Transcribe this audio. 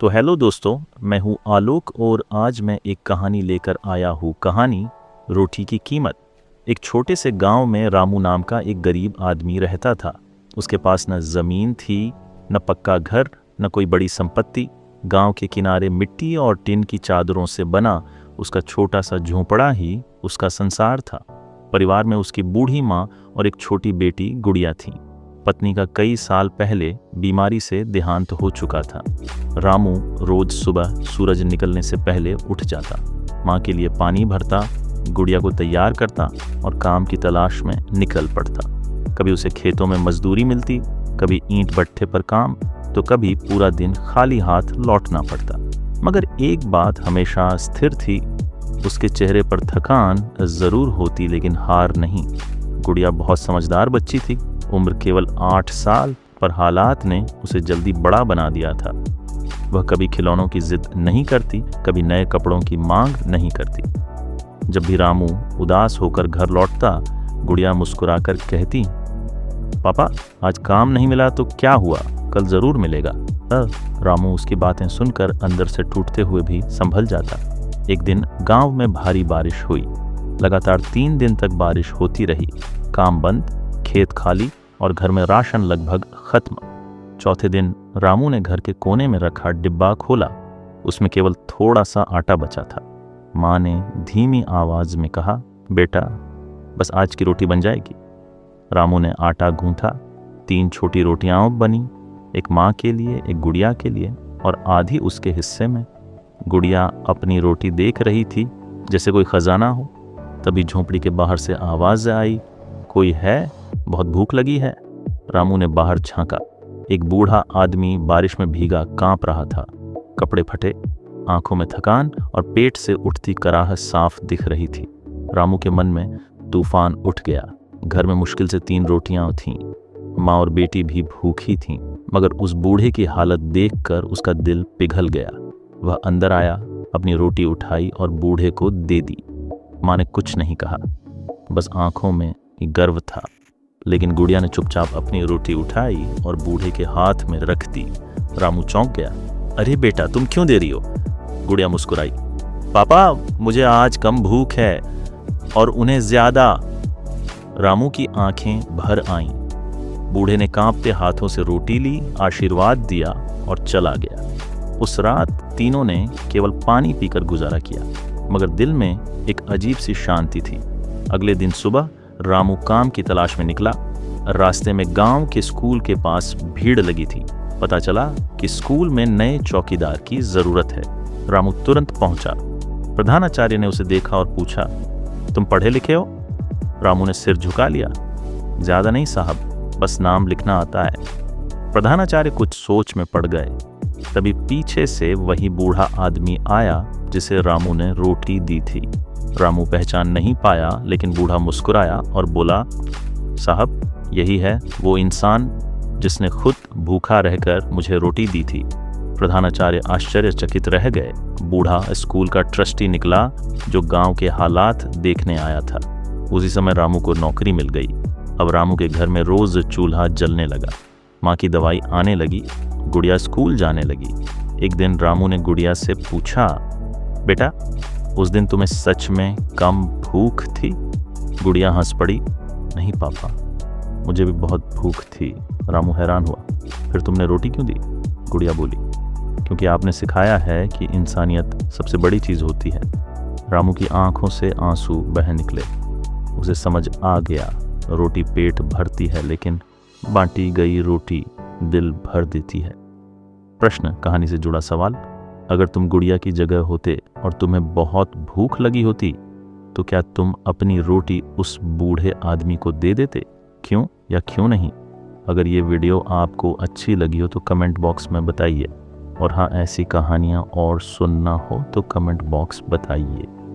तो हेलो दोस्तों, मैं हूँ आलोक और आज मैं एक कहानी लेकर आया हूँ। कहानी रोटी की कीमत। एक छोटे से गांव में रामू नाम का एक गरीब आदमी रहता था। उसके पास न ज़मीन थी, न पक्का घर, न कोई बड़ी संपत्ति। गांव के किनारे मिट्टी और टिन की चादरों से बना उसका छोटा सा झोंपड़ा ही उसका संसार था। परिवार में उसकी बूढ़ी माँ और एक छोटी बेटी गुड़िया थी। पत्नी का कई साल पहले बीमारी से देहांत हो चुका था। रामू रोज सुबह सूरज निकलने से पहले उठ जाता, माँ के लिए पानी भरता, गुड़िया को तैयार करता और काम की तलाश में निकल पड़ता। कभी उसे खेतों में मजदूरी मिलती, कभी ईंट भट्ठे पर काम, तो कभी पूरा दिन खाली हाथ लौटना पड़ता। मगर एक बात हमेशा स्थिर थी, उसके चेहरे पर थकान जरूर होती लेकिन हार नहीं। गुड़िया बहुत समझदार बच्ची थी। उम्र केवल 8 साल, पर हालात ने उसे जल्दी बड़ा बना दिया था। वह कभी खिलौनों की जिद नहीं करती, कभी नए कपड़ों की मांग नहीं करती। जब भी रामू उदास होकर घर लौटता, गुड़िया मुस्कुराकर कहती, पापा आज काम नहीं मिला तो क्या हुआ, कल जरूर मिलेगा। रामू उसकी बातें सुनकर अंदर से टूटते हुए भी संभल जाता। एक दिन गांव में भारी बारिश हुई। लगातार 3 दिन तक बारिश होती रही। काम बंद, खेत खाली और घर में राशन लगभग खत्म। चौथे दिन रामू ने घर के कोने में रखा डिब्बा खोला। उसमें केवल थोड़ा सा आटा बचा था। माँ ने धीमी आवाज में कहा, बेटा बस आज की रोटी बन जाएगी। रामू ने आटा गूंथा। 3 छोटी रोटियां बनी, एक माँ के लिए, एक गुड़िया के लिए और आधी उसके हिस्से में। गुड़िया अपनी रोटी देख रही थी जैसे कोई खजाना हो। तभी झोंपड़ी के बाहर से आवाज आई, कोई है, बहुत भूख लगी है। रामू ने बाहर झांका। एक बूढ़ा आदमी बारिश में भीगा कांप रहा था। कपड़े फटे, आंखों में थकान और पेट से उठती कराहत साफ दिख रही थी। रामू के मन में तूफान उठ गया। घर में मुश्किल से 3 रोटियां थीं। माँ और बेटी भी भूखी थीं, मगर उस बूढ़े की हालत देखकर उसका दिल पिघल गया। वह अंदर आया, अपनी रोटी उठाई और बूढ़े को दे दी। माँ ने कुछ नहीं कहा, बस आंखों में गर्व था। लेकिन गुड़िया ने चुपचाप अपनी रोटी उठाई और बूढ़े के हाथ में रख दी। रामू चौंक गया। अरे बेटा, तुम क्यों दे रही हो? गुड़िया मुस्कुराई। पापा मुझे आज कम भूख है और उन्हें ज्यादा। रामू की आंखें भर आईं। बूढ़े ने कांपते हाथों से रोटी ली, आशीर्वाद दिया और चला गया। उस रात तीनों ने केवल पानी पीकर गुजारा किया, मगर दिल में एक अजीब सी शांति थी। अगले दिन सुबह रामू काम की तलाश में निकला। रास्ते में गांव के स्कूल के पास भीड़ लगी थी। पता चला कि स्कूल में नए चौकीदार की जरूरत है। रामू तुरंत पहुंचा। प्रधानाचार्य ने उसे देखा और पूछा, तुम पढ़े लिखे हो? रामू ने सिर झुका लिया। ज्यादा नहीं साहब, बस नाम लिखना आता है। प्रधानाचार्य कुछ सोच में पड़ गए। तभी पीछे से वही बूढ़ा आदमी आया जिसे रामू ने रोटी दी थी। रामू पहचान नहीं पाया, लेकिन बूढ़ा मुस्कुराया और बोला, साहब यही है वो इंसान जिसने खुद भूखा रहकर मुझे रोटी दी थी। प्रधानाचार्य आश्चर्यचकित रह गए। बूढ़ा स्कूल का ट्रस्टी निकला जो गांव के हालात देखने आया था। उसी समय रामू को नौकरी मिल गई। अब रामू के घर में रोज चूल्हा जलने लगा। माँ की दवाई आने लगी, गुड़िया स्कूल जाने लगी। एक दिन रामू ने गुड़िया से पूछा, बेटा उस दिन तुम्हें सच में कम भूख थी? गुड़िया हंस पड़ी। नहीं पापा, मुझे भी बहुत भूख थी। रामू हैरान हुआ। फिर तुमने रोटी क्यों दी? गुड़िया बोली, क्योंकि आपने सिखाया है कि इंसानियत सबसे बड़ी चीज़ होती है। रामू की आंखों से आंसू बह निकले। उसे समझ आ गया, रोटी पेट भरती है, लेकिन बांटी गई रोटी दिल भर देती है। प्रश्न, कहानी से जुड़ा सवाल, अगर तुम गुड़िया की जगह होते और तुम्हें बहुत भूख लगी होती तो क्या तुम अपनी रोटी उस बूढ़े आदमी को दे देते? क्यों या क्यों नहीं? अगर ये वीडियो आपको अच्छी लगी हो तो कमेंट बॉक्स में बताइए। और हाँ, ऐसी कहानियाँ और सुनना हो तो कमेंट बॉक्स बताइए।